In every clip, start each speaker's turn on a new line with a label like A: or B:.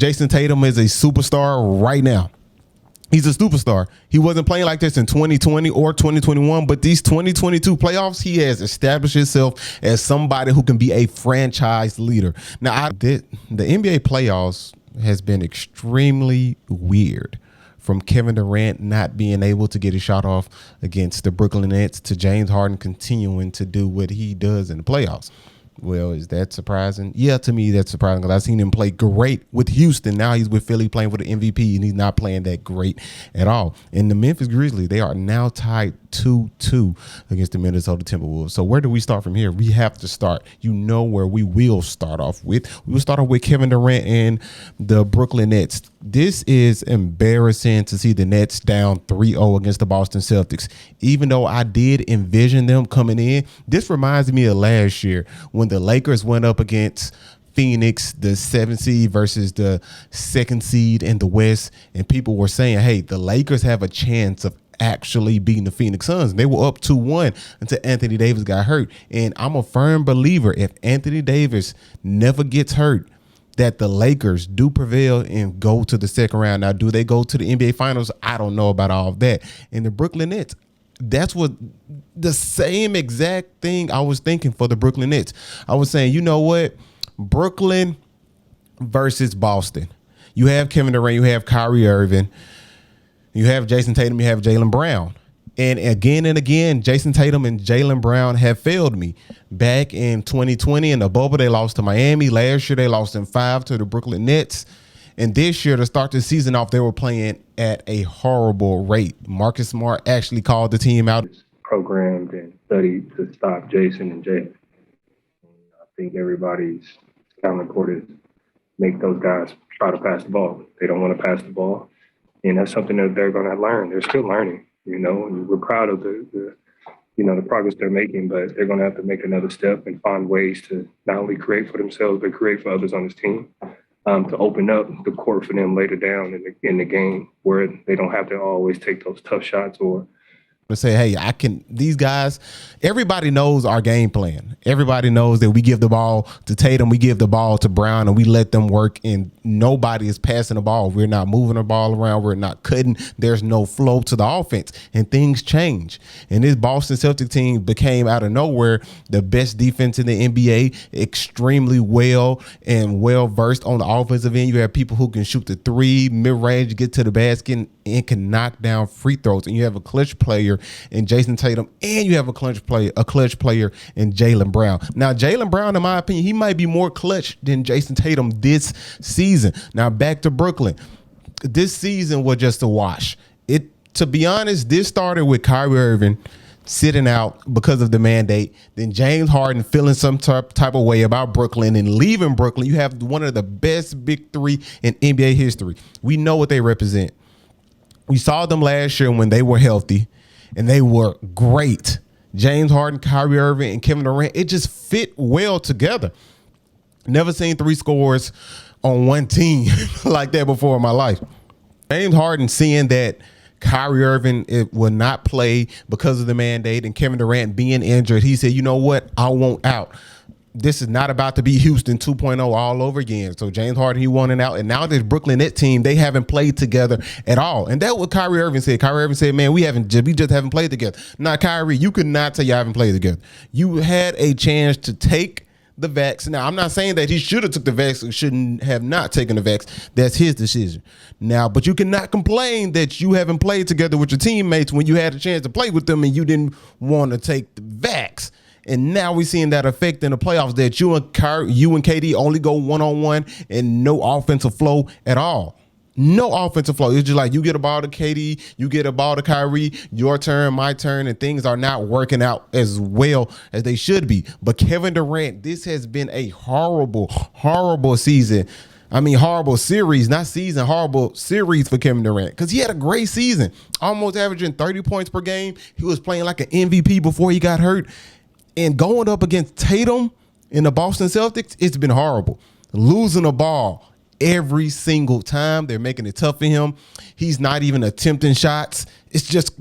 A: Jason Tatum is a superstar right now. He's a superstar. He wasn't playing like this in 2020 or 2021, but these 2022 playoffs, he has established himself as somebody who can be a franchise leader. Now, the NBA playoffs has been extremely weird. From Kevin Durant not being able to get a shot off against the Brooklyn Nets to James Harden continuing to do what he does in the playoffs. Well, is that surprising? Yeah, to me, that's surprising because I've seen him play great with Houston. Now he's with Philly playing for the MVP, and he's not playing that great at all. And the Memphis Grizzlies, they are now tied 2-2 against the Minnesota Timberwolves. So where do we start from here? We have to start. You know where we will start off with. We will start off with Kevin Durant and the Brooklyn Nets. This is embarrassing to see the Nets down 3-0 against the Boston Celtics. Even though I did envision them coming in, this reminds me of last year when the Lakers went up against Phoenix, the 7th seed versus the 2nd seed in the West, and people were saying, hey, the Lakers have a chance of actually beating the Phoenix Suns. And they were up 2-1 until Anthony Davis got hurt. And I'm a firm believer if Anthony Davis never gets hurt, that the Lakers do prevail and go to the second round. Now, do they go to the NBA Finals? I don't know about all of that. And the Brooklyn Nets, that's what the same exact thing I was thinking for the Brooklyn Nets. I was saying, you know what? Brooklyn versus Boston. You have Kevin Durant, you have Kyrie Irving, you have Jason Tatum, you have Jaylyn Brown. And again, Jason Tatum and Jaylyn Brown have failed me. Back in 2020 in the bubble, they lost to Miami. Last year, they lost in 5 to the Brooklyn Nets. And this year, to start the season off, they were playing at a horrible rate. Marcus Smart actually called the team out.
B: Programmed and studied to stop Jason and Jay. I think everybody's counter court is make those guys try to pass the ball. They don't want to pass the ball. And that's something that they're going to learn. They're still learning, and we're proud of the progress they're making, but they're going to have to make another step and find ways to not only create for themselves, but create for others on this team, to open up the court for them later down in the game where they don't have to always take those tough shots or
A: to say, hey, these guys, everybody knows our game plan. Everybody knows that we give the ball to Tatum, we give the ball to Brown, and we let them work, and nobody is passing the ball. We're not moving the ball around. We're not cutting. There's no flow to the offense, and things change. And this Boston Celtics team became out of nowhere the best defense in the NBA, extremely well and well-versed on the offensive end. You have people who can shoot the three, mid-range, get to the basket, and can knock down free throws. And you have a clutch player in Jason Tatum, and you have a clutch player in Jaylyn Brown. Now, Jaylyn Brown, in my opinion, he might be more clutch than Jason Tatum this season. Now, back to Brooklyn. This season was just a wash. To be honest, this started with Kyrie Irving sitting out because of the mandate, then James Harden feeling some type of way about Brooklyn and leaving Brooklyn. You have one of the best big three in NBA history. We know what they represent. We saw them last year when they were healthy, and they were great. James Harden, Kyrie Irving, and Kevin Durant, it just fit well together. Never seen 3 scores on one team like that before in my life. James Harden, seeing that Kyrie Irving will not play because of the mandate and Kevin Durant being injured, he said, you know what, I want out. This is not about to be Houston 2.0 all over again. So James Harden, he wanted out. And now this Brooklyn Nets team, they haven't played together at all. And that's what Kyrie Irving said. Kyrie Irving said, man, we just haven't played together. Now, Kyrie, you could not say you haven't played together. You had a chance to take the vax. Now, I'm not saying that he should have took the vax or shouldn't have not taken the vax. That's his decision. Now, but you cannot complain that you haven't played together with your teammates when you had a chance to play with them and you didn't want to take the vax. And now we're seeing that effect in the playoffs that you and KD only go one-on-one and no offensive flow at all. No offensive flow. It's just like you get a ball to KD, you get a ball to Kyrie, your turn, my turn, and things are not working out as well as they should be. But Kevin Durant, this has been a horrible, horrible season. I mean, horrible series, not season, horrible series for Kevin Durant, because he had a great season, almost averaging 30 points per game. He was playing like an MVP before he got hurt. And going up against Tatum in the Boston Celtics, it's been horrible. Losing the ball every single time. They're making it tough for him. He's not even attempting shots. It's just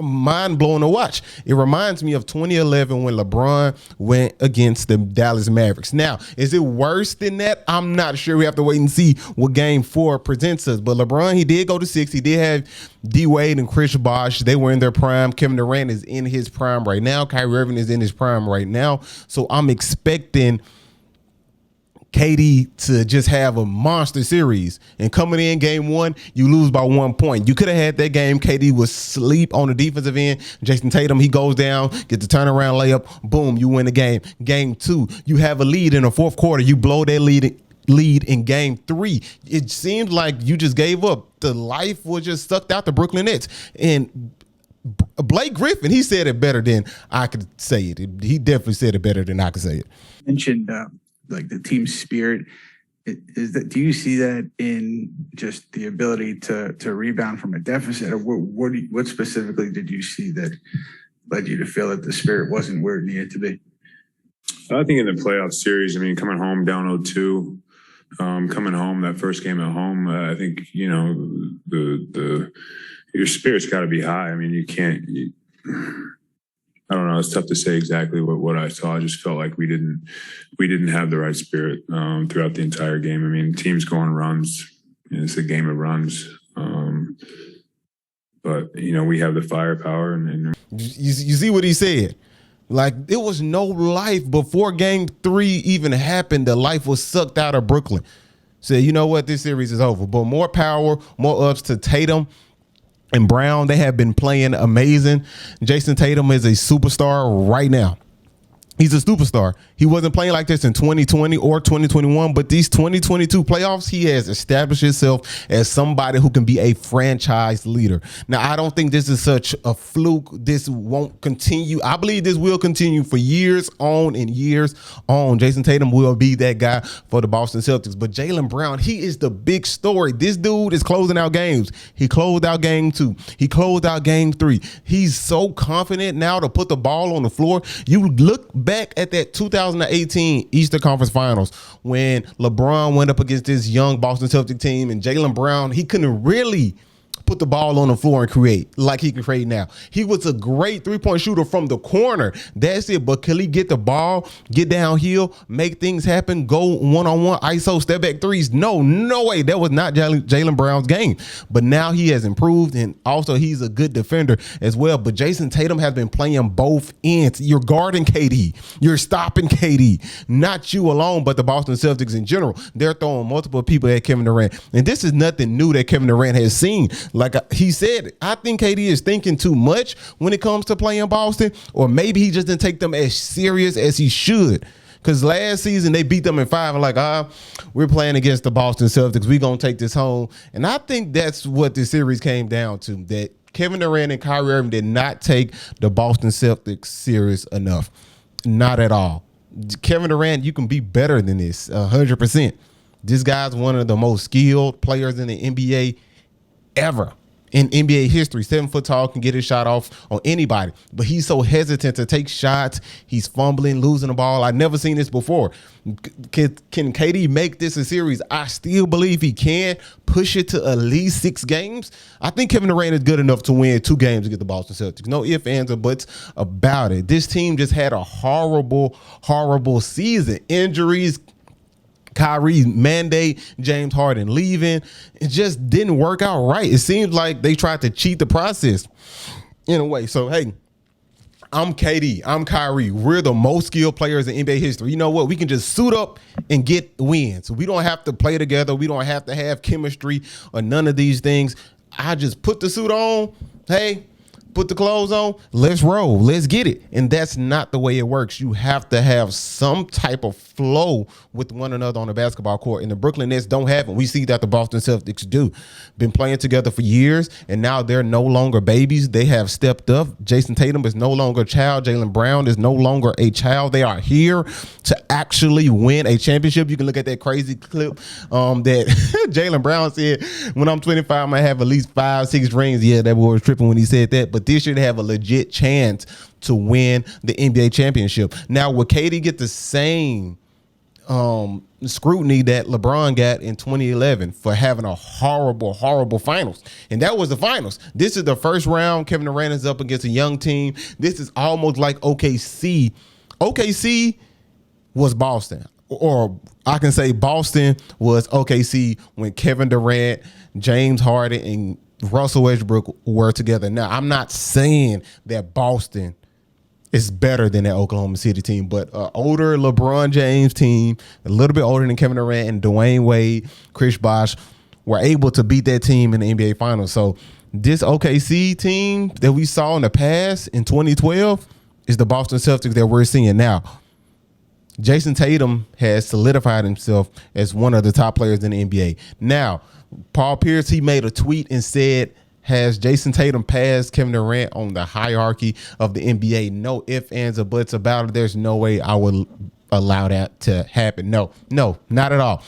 A: mind blowing to watch. It reminds me of 2011 when LeBron went against the Dallas Mavericks. Now, is it worse than that? I'm not sure. We have to wait and see what Game 4 presents us. But LeBron, he did go to 6. He did have D Wade and Chris Bosh. They were in their prime. Kevin Durant is in his prime right now. Kyrie Irving is in his prime right now. So I'm expecting KD to just have a monster series. And coming in Game 1, you lose by 1 point. You could have had that game. KD was asleep on the defensive end. Jason Tatum, he goes down, gets the turnaround layup. Boom, you win the game. Game 2, you have a lead in the fourth quarter. You blow that lead in Game 3. It seemed like you just gave up. The life was just sucked out the Brooklyn Nets. And Blake Griffin, he said it better than I could say it. He definitely said it better than I could say it.
C: Mentioned like the team spirit. Is that, do you see that in just the ability to rebound from a deficit, or what specifically did you see that led you to feel that the spirit wasn't where it needed to be?
D: I think in the playoff series, I mean, coming home down 0-2, coming home that first game at home, I think, you know, your spirit's got to be high. I mean, you can't. I don't know. It's tough to say exactly what I saw. I just felt like we didn't have the right spirit throughout the entire game. I mean, teams go on runs. It's a game of runs. But you know, we have the firepower. And
A: you see what he said. Like, it was no life before Game 3 even happened. The life was sucked out of Brooklyn. Said, you know what, this series is over. But more power, more ups to Tatum and Brown. They have been playing amazing. Jason Tatum is a superstar right now. He's a superstar. He wasn't playing like this in 2020 or 2021, but these 2022 playoffs, he has established himself as somebody who can be a franchise leader. Now, I don't think this is such a fluke. This won't continue. I believe this will continue for years on and years on. Jason Tatum will be that guy for the Boston Celtics. But Jaylen Brown, he is the big story. This dude is closing out games. He closed out Game 2. He closed out Game 3. He's so confident now to put the ball on the floor. You look back at that 2018 Eastern Conference Finals when LeBron went up against this young Boston Celtics team, and Jaylen Brown, he couldn't really put the ball on the floor and create like he can create now. He was a great three-point shooter from the corner. That's it. But can he get the ball, get downhill, make things happen, go one-on-one, ISO, step back threes? No way. That was not Jaylen Brown's game. But now he has improved, and also he's a good defender as well. But Jason Tatum has been playing both ends. You're guarding KD. You're stopping KD. Not you alone, but the Boston Celtics in general. They're throwing multiple people at Kevin Durant. And this is nothing new that Kevin Durant has seen. Like he said, I think KD is thinking too much when it comes to playing Boston, or maybe he just didn't take them as serious as he should. Because last season they beat them in 5 and like, we're playing against the Boston Celtics. We're going to take this home. And I think that's what the series came down to, that Kevin Durant and Kyrie Irving did not take the Boston Celtics serious enough. Not at all. Kevin Durant, you can be better than this, 100%. This guy's one of the most skilled players in the NBA ever in NBA history. 7 foot tall, can get his shot off on anybody, but he's so hesitant to take shots. He's fumbling, losing the ball. I've never seen this before. Can KD make this a series? I still believe he can push it to at least 6 games. I think Kevin Durant is good enough to win 2 games against the Boston Celtics. No ifs, ands, or buts about it. This team just had a horrible season. Injuries, Kyrie mandate, James Harden leaving. It just didn't work out right. It seems like they tried to cheat the process in a way. So, hey, I'm KD. I'm Kyrie. We're the most skilled players in NBA history. You know what? We can just suit up and get wins. We don't have to play together. We don't have to have chemistry or none of these things. I just put the suit on. Hey, put the clothes on, let's roll, let's get it. And that's not the way it works. You have to have some type of flow with one another on the basketball court, and the Brooklyn Nets don't have it. We see that the Boston Celtics do. Been playing together for years, and now they're no longer babies. They have stepped up. Jason Tatum is no longer a child. Jaylen Brown is no longer a child. They are here to actually win a championship. You can look at that crazy clip that Jaylen Brown said, when I'm 25, I'm going to have at least 5-6 rings. Yeah, that boy was tripping when he said that. But this year they have a legit chance to win the NBA championship. Now, will KD get the same scrutiny that LeBron got in 2011 for having a horrible finals. And that was the finals. This is the first round. Kevin Durant is up against a young team. This is almost like OKC. OKC was Boston. Or I can say Boston was OKC when Kevin Durant, James Harden, and Russell Westbrook were together. Now, I'm not saying that Boston is better than that Oklahoma City team, but older LeBron James team, a little bit older than Kevin Durant and Dwayne Wade, Chris Bosh, were able to beat that team in the NBA Finals. So this OKC team that we saw in the past in 2012 is the Boston Celtics that we're seeing now. Jason Tatum has solidified himself as one of the top players in the NBA. Now, Paul Pierce, he made a tweet and said, has Jason Tatum passed Kevin Durant on the hierarchy of the NBA? No ifs, ands, or buts about it. There's no way I would allow that to happen. No, not at all.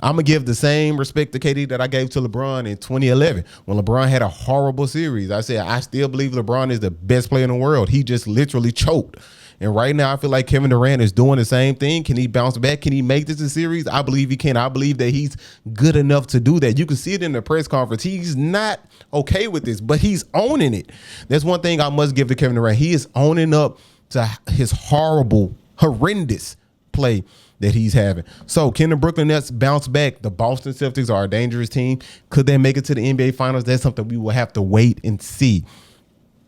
A: I'm going to give the same respect to KD that I gave to LeBron in 2011 when LeBron had a horrible series. I said, I still believe LeBron is the best player in the world. He just literally choked. And right now, I feel like Kevin Durant is doing the same thing. Can he bounce back? Can he make this a series? I believe he can. I believe that he's good enough to do that. You can see it in the press conference. He's not okay with this, but he's owning it. That's one thing I must give to Kevin Durant. He is owning up to his horrendous play that he's having. So can the Brooklyn Nets bounce back? The Boston Celtics are a dangerous team. Could they make it to the NBA Finals? That's something we will have to wait and see.